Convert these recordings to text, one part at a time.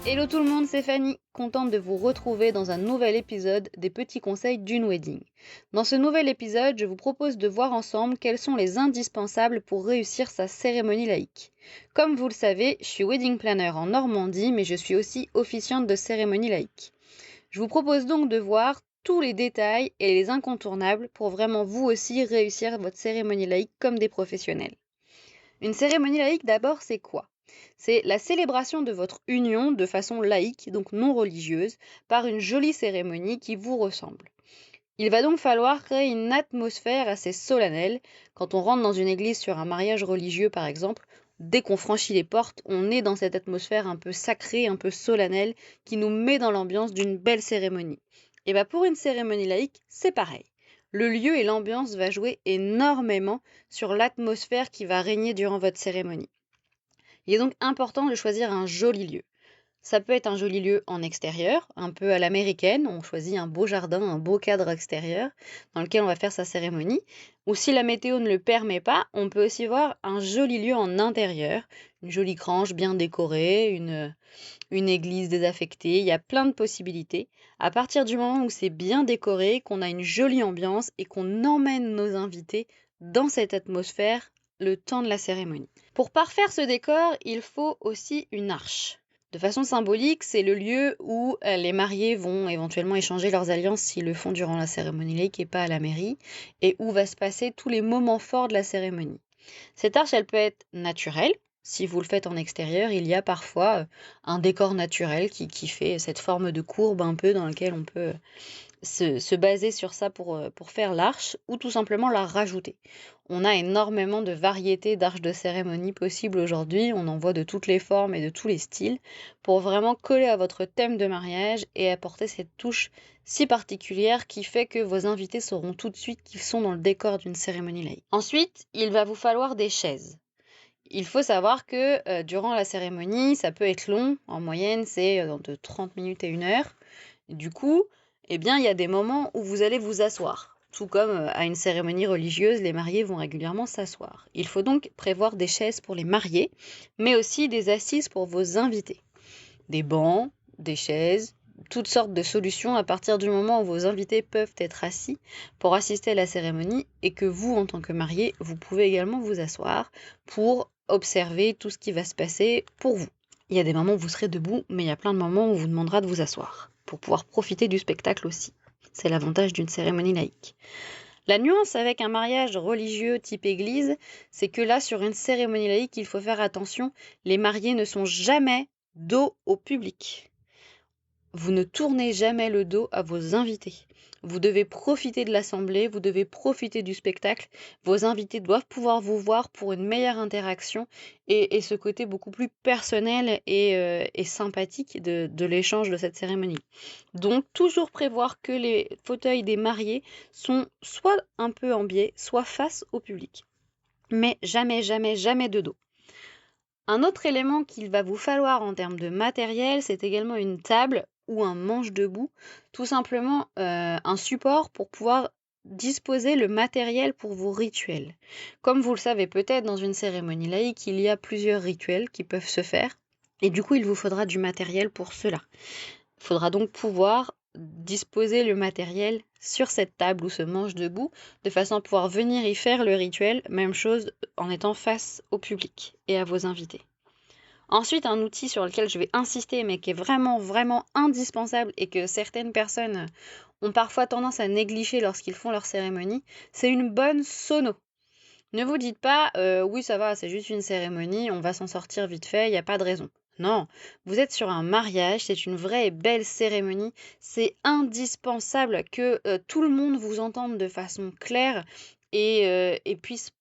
Hello tout le monde, c'est Fanny, contente de vous retrouver dans un nouvel épisode des petits conseils d'une wedding. Dans ce nouvel épisode, je vous propose de voir ensemble quels sont les indispensables pour réussir sa cérémonie laïque. Comme vous le savez, je suis wedding planner en Normandie, mais je suis aussi officiante de cérémonie laïque. Je vous propose donc de voir tous les détails et les incontournables pour vraiment vous aussi réussir votre cérémonie laïque comme des professionnels. Une cérémonie laïque d'abord, c'est quoi? C'est la célébration de votre union de façon laïque, donc non religieuse, par une jolie cérémonie qui vous ressemble. Il va donc falloir créer une atmosphère assez solennelle. Quand on rentre dans une église sur un mariage religieux par exemple, dès qu'on franchit les portes, on est dans cette atmosphère un peu sacrée, un peu solennelle, qui nous met dans l'ambiance d'une belle cérémonie. Et bien pour une cérémonie laïque, c'est pareil. Le lieu et l'ambiance va jouer énormément sur l'atmosphère qui va régner durant votre cérémonie. Il est donc important de choisir un joli lieu. Ça peut être un joli lieu en extérieur, un peu à l'américaine, on choisit un beau jardin, un beau cadre extérieur dans lequel on va faire sa cérémonie. Ou si la météo ne le permet pas, on peut aussi voir un joli lieu en intérieur, une jolie grange bien décorée, une église désaffectée, il y a plein de possibilités. À partir du moment où c'est bien décoré, qu'on a une jolie ambiance et qu'on emmène nos invités dans cette atmosphère le temps de la cérémonie. Pour parfaire ce décor, il faut aussi une arche. De façon symbolique, c'est le lieu où les mariés vont éventuellement échanger leurs alliances s'ils le font durant la cérémonie laïque et pas à la mairie, et où va se passer tous les moments forts de la cérémonie. Cette arche, elle peut être naturelle. Si vous le faites en extérieur, il y a parfois un décor naturel qui fait cette forme de courbe un peu dans laquelle on peut se baser sur ça pour faire l'arche ou tout simplement la rajouter. On a énormément de variétés d'arches de cérémonie possibles aujourd'hui, on en voit de toutes les formes et de tous les styles pour vraiment coller à votre thème de mariage et apporter cette touche si particulière qui fait que vos invités sauront tout de suite qu'ils sont dans le décor d'une cérémonie laïque. Ensuite, il va vous falloir des chaises. Il faut savoir que durant la cérémonie, ça peut être long, en moyenne c'est de 30 minutes et 1 heure. Du coup, eh bien, il y a des moments où vous allez vous asseoir. Tout comme à une cérémonie religieuse, les mariés vont régulièrement s'asseoir. Il faut donc prévoir des chaises pour les mariés, mais aussi des assises pour vos invités. Des bancs, des chaises, toutes sortes de solutions à partir du moment où vos invités peuvent être assis pour assister à la cérémonie et que vous, en tant que marié, vous pouvez également vous asseoir pour observer tout ce qui va se passer pour vous. Il y a des moments où vous serez debout, mais il y a plein de moments où on vous demandera de vous asseoir pour pouvoir profiter du spectacle aussi. C'est l'avantage d'une cérémonie laïque. La nuance avec un mariage religieux type église, c'est que là, sur une cérémonie laïque, il faut faire attention, les mariés ne sont jamais dos au public. Vous ne tournez jamais le dos à vos invités. Vous devez profiter de l'assemblée, vous devez profiter du spectacle. Vos invités doivent pouvoir vous voir pour une meilleure interaction et ce côté beaucoup plus personnel et sympathique de l'échange de cette cérémonie. Donc, toujours prévoir que les fauteuils des mariés sont soit un peu en biais, soit face au public. Mais jamais, jamais, jamais de dos. Un autre élément qu'il va vous falloir en termes de matériel, c'est également une table ou un manche debout, tout simplement un support pour pouvoir disposer le matériel pour vos rituels. Comme vous le savez peut-être, dans une cérémonie laïque, il y a plusieurs rituels qui peuvent se faire, et du coup, il vous faudra du matériel pour cela. Il faudra donc pouvoir disposer le matériel sur cette table ou ce manche debout, de façon à pouvoir venir y faire le rituel, même chose en étant face au public et à vos invités. Ensuite, un outil sur lequel je vais insister, mais qui est vraiment, vraiment indispensable et que certaines personnes ont parfois tendance à négliger lorsqu'ils font leur cérémonie, c'est une bonne sono. Ne vous dites pas oui ça va, c'est juste une cérémonie, on va s'en sortir vite fait, il n'y a pas de raison. Non, vous êtes sur un mariage, c'est une vraie et belle cérémonie, c'est indispensable que tout le monde vous entende de façon claire et puisse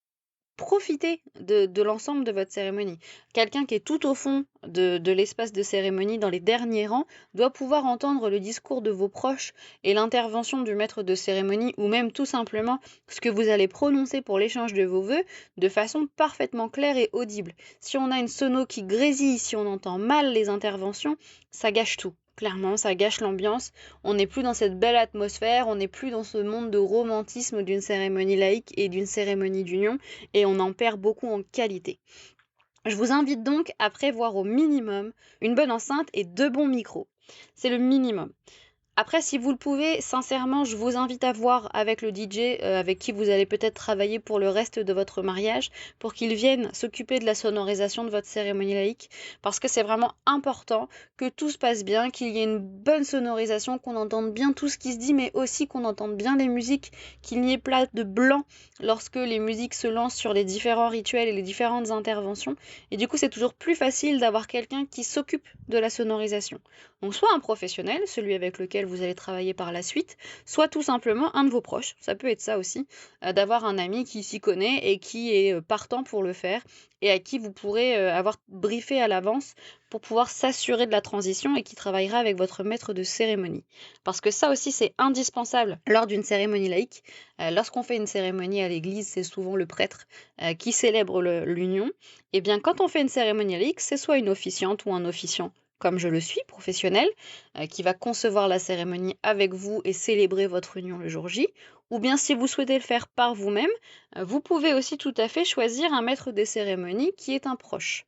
profiter de l'ensemble de votre cérémonie. Quelqu'un qui est tout au fond de l'espace de cérémonie, dans les derniers rangs, doit pouvoir entendre le discours de vos proches et l'intervention du maître de cérémonie, ou même tout simplement ce que vous allez prononcer pour l'échange de vos vœux, de façon parfaitement claire et audible. Si on a une sono qui grésille, si on entend mal les interventions, ça gâche tout. Clairement, ça gâche l'ambiance. On n'est plus dans cette belle atmosphère, on n'est plus dans ce monde de romantisme d'une cérémonie laïque et d'une cérémonie d'union, et on en perd beaucoup en qualité. Je vous invite donc à prévoir au minimum une bonne enceinte et 2 bons micros. C'est le minimum. Après, si vous le pouvez, sincèrement, je vous invite à voir avec le DJ avec qui vous allez peut-être travailler pour le reste de votre mariage, pour qu'il vienne s'occuper de la sonorisation de votre cérémonie laïque, parce que c'est vraiment important que tout se passe bien, qu'il y ait une bonne sonorisation, qu'on entende bien tout ce qui se dit, mais aussi qu'on entende bien les musiques, qu'il n'y ait pas de blanc lorsque les musiques se lancent sur les différents rituels et les différentes interventions. Et du coup, c'est toujours plus facile d'avoir quelqu'un qui s'occupe de la sonorisation. Donc soit un professionnel, celui avec lequel vous allez travailler par la suite, soit tout simplement un de vos proches, ça peut être ça aussi, d'avoir un ami qui s'y connaît et qui est partant pour le faire et à qui vous pourrez avoir briefé à l'avance pour pouvoir s'assurer de la transition et qui travaillera avec votre maître de cérémonie. Parce que ça aussi c'est indispensable lors d'une cérémonie laïque. Lorsqu'on fait une cérémonie à l'église, c'est souvent le prêtre qui célèbre l'union. Et bien quand on fait une cérémonie laïque, c'est soit une officiante ou un officiant comme je le suis, professionnel, qui va concevoir la cérémonie avec vous et célébrer votre union le jour J. Ou bien si vous souhaitez le faire par vous-même, vous pouvez aussi tout à fait choisir un maître des cérémonies qui est un proche.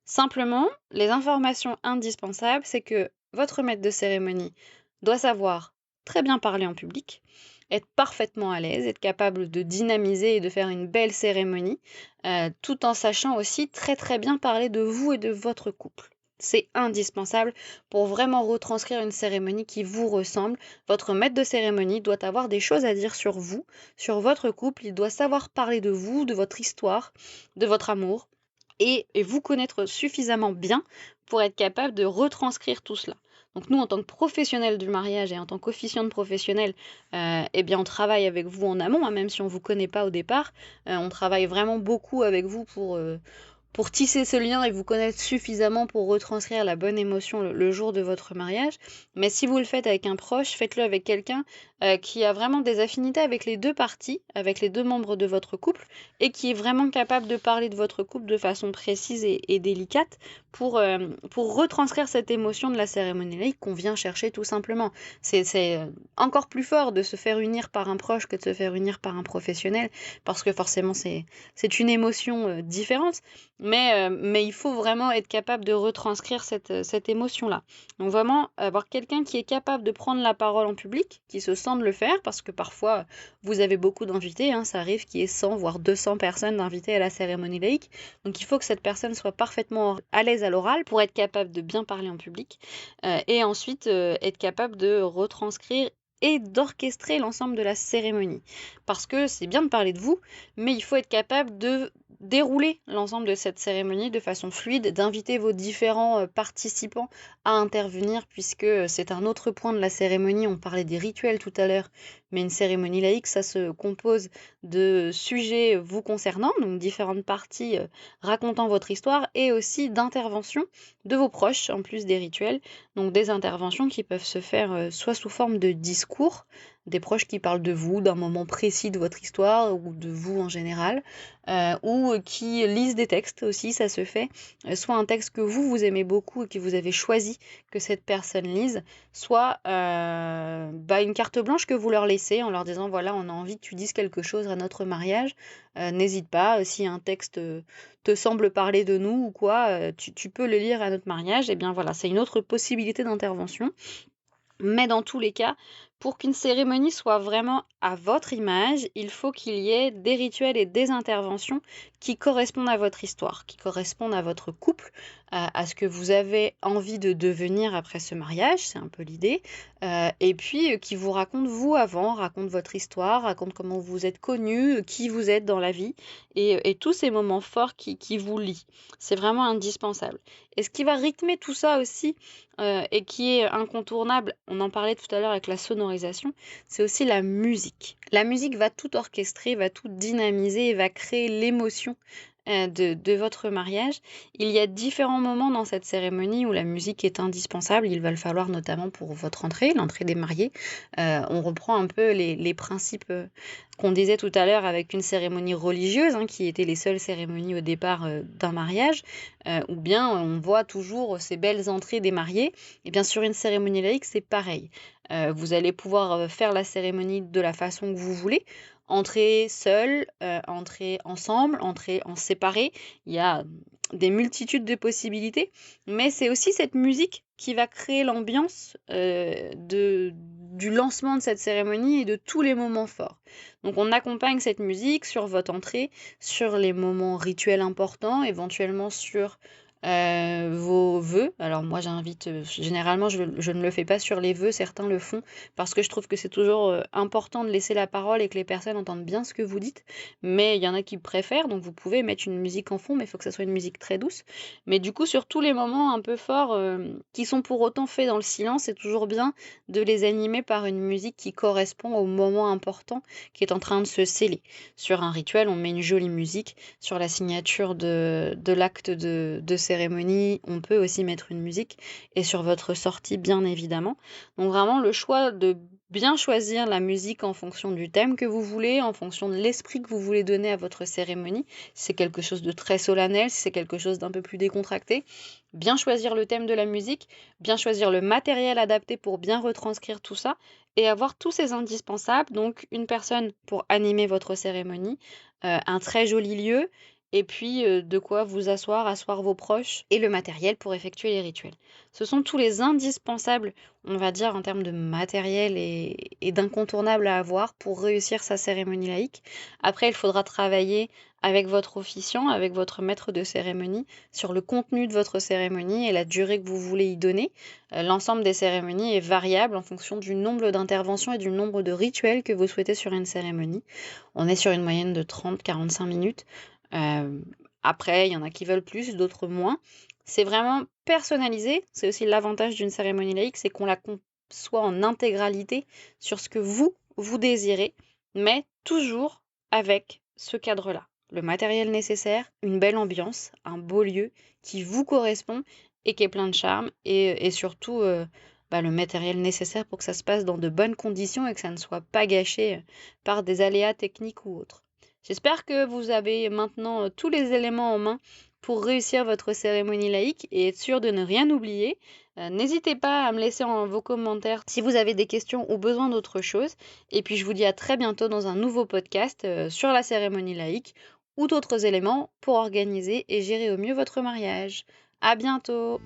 Simplement, les informations indispensables, c'est que votre maître de cérémonie doit savoir très bien parler en public, être parfaitement à l'aise, être capable de dynamiser et de faire une belle cérémonie, tout en sachant aussi très très bien parler de vous et de votre couple. C'est indispensable pour vraiment retranscrire une cérémonie qui vous ressemble. Votre maître de cérémonie doit avoir des choses à dire sur vous, sur votre couple. Il doit savoir parler de vous, de votre histoire, de votre amour et vous connaître suffisamment bien pour être capable de retranscrire tout cela. Donc nous, en tant que professionnels du mariage et en tant qu'officiante professionnelle, eh bien on travaille avec vous en amont, hein, même si on ne vous connaît pas au départ. On travaille vraiment beaucoup avec vous pour tisser ce lien et vous connaître suffisamment pour retranscrire la bonne émotion le jour de votre mariage. Mais si vous le faites avec un proche, faites-le avec quelqu'un qui a vraiment des affinités avec les deux parties, avec les deux membres de votre couple, et qui est vraiment capable de parler de votre couple de façon précise et délicate pour retranscrire cette émotion de la cérémonie laïque qu'on vient chercher tout simplement. C'est encore plus fort de se faire unir par un proche que de se faire unir par un professionnel, parce que forcément c'est une émotion différente. Mais il faut vraiment être capable de retranscrire cette émotion-là. Donc vraiment, avoir quelqu'un qui est capable de prendre la parole en public, qui se sent de le faire, parce que parfois, vous avez beaucoup d'invités, hein, ça arrive qu'il y ait 100 voire 200 personnes d'invités à la cérémonie laïque. Donc il faut que cette personne soit parfaitement à l'aise à l'oral pour être capable de bien parler en public et ensuite être capable de retranscrire et d'orchestrer l'ensemble de la cérémonie. Parce que c'est bien de parler de vous, mais il faut être capable de dérouler l'ensemble de cette cérémonie de façon fluide, d'inviter vos différents participants à intervenir, puisque c'est un autre point de la cérémonie. On parlait des rituels tout à l'heure, mais une cérémonie laïque, ça se compose de sujets vous concernant, donc différentes parties racontant votre histoire, et aussi d'interventions de vos proches, en plus des rituels, donc des interventions qui peuvent se faire soit sous forme de discours, des proches qui parlent de vous, d'un moment précis de votre histoire ou de vous en général, ou qui lisent des textes aussi, ça se fait, soit un texte que vous aimez beaucoup et que vous avez choisi que cette personne lise, soit une carte blanche que vous leur laissez en leur disant voilà, on a envie que tu dises quelque chose à notre mariage, n'hésite pas, si un texte te semble parler de nous ou quoi, tu peux le lire à notre mariage, et bien voilà, c'est une autre possibilité d'intervention. Mais dans tous les cas, pour qu'une cérémonie soit vraiment à votre image, il faut qu'il y ait des rituels et des interventions qui correspondent à votre histoire, qui correspondent à votre couple, à ce que vous avez envie de devenir après ce mariage, c'est un peu l'idée, et puis qui vous racontent vous avant, racontent votre histoire, racontent comment vous êtes connu, qui vous êtes dans la vie, et tous ces moments forts qui vous lient. C'est vraiment indispensable. Et ce qui va rythmer tout ça aussi, et qui est incontournable, on en parlait tout à l'heure avec la sonorisation, c'est aussi la musique. La musique va tout orchestrer, va tout dynamiser et va créer l'émotion de votre mariage. Il y a différents moments dans cette cérémonie où la musique est indispensable. Il va le falloir notamment pour votre entrée, l'entrée des mariés. On reprend un peu les principes qu'on disait tout à l'heure avec une cérémonie religieuse, hein, qui était les seules cérémonies au départ d'un mariage, ou bien on voit toujours ces belles entrées des mariés. Et bien sur une cérémonie laïque, c'est pareil. Vous allez pouvoir faire la cérémonie de la façon que vous voulez, entrer seul, entrer ensemble, entrer en séparé. Il y a des multitudes de possibilités, mais c'est aussi cette musique qui va créer l'ambiance du lancement de cette cérémonie et de tous les moments forts. Donc on accompagne cette musique sur votre entrée, sur les moments rituels importants, éventuellement sur vos vœux. Alors moi j'invite, généralement je ne le fais pas sur les vœux, certains le font parce que je trouve que c'est toujours important de laisser la parole et que les personnes entendent bien ce que vous dites, mais il y en a qui préfèrent, donc vous pouvez mettre une musique en fond, mais il faut que ça soit une musique très douce. Mais du coup sur tous les moments un peu forts qui sont pour autant faits dans le silence, c'est toujours bien de les animer par une musique qui correspond au moment important qui est en train de se sceller. Sur un rituel, on met une jolie musique. Sur la signature de l'acte de cérémonie, on peut aussi mettre une musique. Et sur votre sortie, bien évidemment. Donc vraiment, le choix de bien choisir la musique en fonction du thème que vous voulez, en fonction de l'esprit que vous voulez donner à votre cérémonie. Si c'est quelque chose de très solennel, si c'est quelque chose d'un peu plus décontracté. Bien choisir le thème de la musique, bien choisir le matériel adapté pour bien retranscrire tout ça et avoir tous ces indispensables, donc une personne pour animer votre cérémonie, un très joli lieu, et puis de quoi vous asseoir vos proches, et le matériel pour effectuer les rituels. Ce sont tous les indispensables, on va dire, en termes de matériel et d'incontournables à avoir pour réussir sa cérémonie laïque. Après, il faudra travailler avec votre officiant, avec votre maître de cérémonie, sur le contenu de votre cérémonie et la durée que vous voulez y donner. L'ensemble des cérémonies est variable en fonction du nombre d'interventions et du nombre de rituels que vous souhaitez sur une cérémonie. On est sur une moyenne de 30-45 minutes. Euh, Après, il y en a qui veulent plus, d'autres moins. C'est vraiment personnalisé. C'est aussi l'avantage d'une cérémonie laïque, c'est qu'on la conçoit en intégralité sur ce que vous désirez, mais toujours avec ce cadre-là. Le matériel nécessaire, une belle ambiance, un beau lieu qui vous correspond et qui est plein de charme et surtout le matériel nécessaire pour que ça se passe dans de bonnes conditions et que ça ne soit pas gâché par des aléas techniques ou autres. J'espère que vous avez maintenant tous les éléments en main pour réussir votre cérémonie laïque et être sûr de ne rien oublier. N'hésitez pas à me laisser en vos commentaires si vous avez des questions ou besoin d'autre chose. Et puis je vous dis à très bientôt dans un nouveau podcast sur la cérémonie laïque ou d'autres éléments pour organiser et gérer au mieux votre mariage. À bientôt!